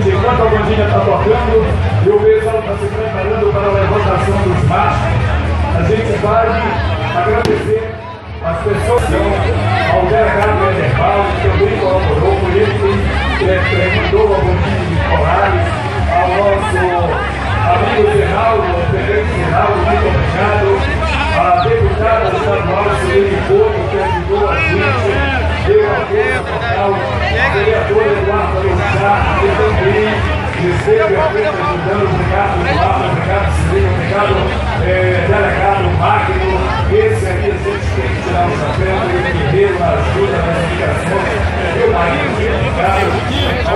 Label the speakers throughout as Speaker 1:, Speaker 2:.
Speaker 1: Enquanto a bandinha está tocando e o pessoal está se preparando para a levantação dos machos, a gente vai agradecer as pessoas ao delegado Ederval, que também colaborou com ele, que mandou a bandinha de Colares, ao nosso amigo Geraldo, o prefeito Geraldo, muito obrigado, a deputada estadual Silene Couto, que ajudou a gente, deu apoio total, a vereadora Eduardo Alexandre, que também recebe a frente ajudando, obrigado Eduardo, obrigado Silene, obrigado delegado Magno, esse aqui a gente tem que tirar o chapéu, o guerreiro, a ajuda nas indicações, meu marido,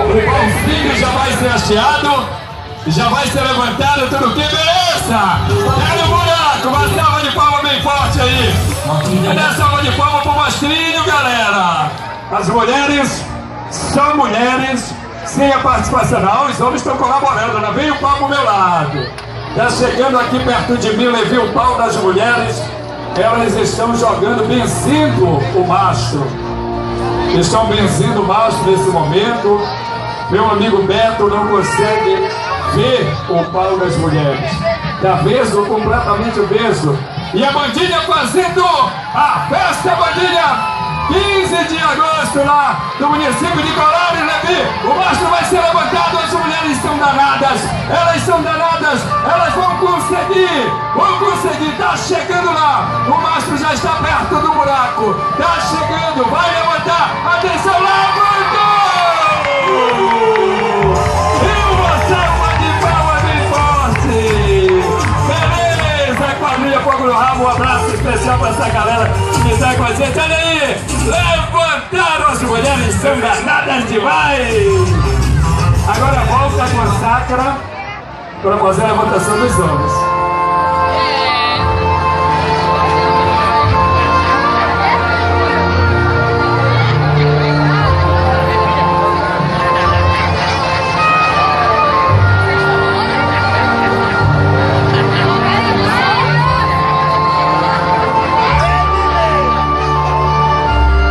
Speaker 1: obrigado.
Speaker 2: O filho já vai ser hasteado, já vai ser levantado, tudo que beleza! É no buraco, uma salva de palmas bem forte aí! Cadê a salva de palmas pro Mastrinho, galera? As mulheres só mulheres, sem a participação. Não, os homens estão colaborando, né? Vem o pau pro meu lado. Já chegando aqui perto de mim, levei o pau das mulheres. Elas estão jogando, benzindo o mastro. Estão benzindo o mastro nesse momento. Meu amigo Beto não consegue ver o pau das mulheres. Está avesso, completamente avesso. E a Bandinha fazendo a festa Bandinha 15 de agosto lá no município de Colares, Levi. O mastro vai ser levantado, as mulheres são danadas, elas vão conseguir, tá chegando lá. O mastro já está perto do buraco, tá chegando, vai levantar, atenção, levantou! E uma salva de palmas bem forte! Beleza, quadrilha Fogo no Rabo, um abraço especial pra essa galera que está com a gente. Olha aí, levantaram, as mulheres são danadas demais! Agora volta a consacra para fazer a levantação dos homens.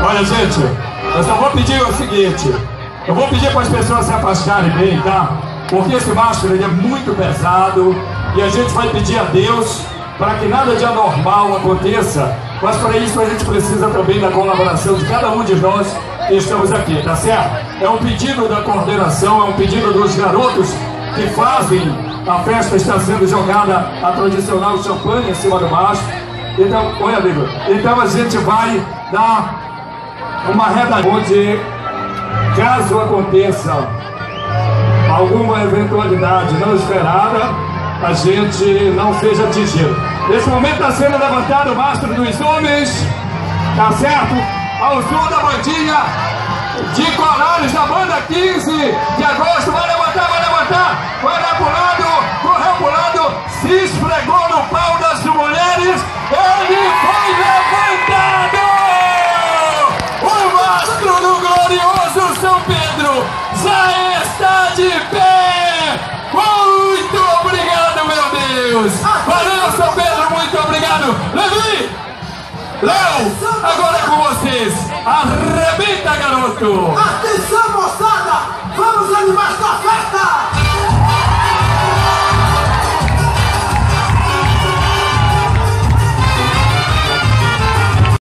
Speaker 2: Olha, gente, eu só vou pedir o seguinte: eu vou pedir para as pessoas se afastarem bem, tá? Porque esse mastro ele é muito pesado e a gente vai pedir a Deus para que nada de anormal aconteça. Mas para isso a gente precisa também da colaboração de cada um de nós que estamos aqui, tá certo? É um pedido da coordenação, é um pedido dos garotos que fazem a festa. Está sendo jogada a tradicional champanhe em cima do mastro. Então, oi amigo, então a gente vai dar uma reda onde, caso aconteça alguma eventualidade não esperada, a gente não seja atingido. Nesse momento está sendo levantado o mastro dos homens, tá certo? Ao som da bandinha de Colares, da banda 15 de agosto. Vai levantar, vai lá pro lado, correu pro lado, se esfregou no pau das mulheres, ele foi levantado! O mastro do glorioso São Pedro já está de pé! Muito obrigado, meu Deus! Valeu, São Pedro, muito obrigado! Levi! Léo, agora é com vocês! Arrebenta, garoto!
Speaker 3: Atenção, moçada! Vamos animar esta festa!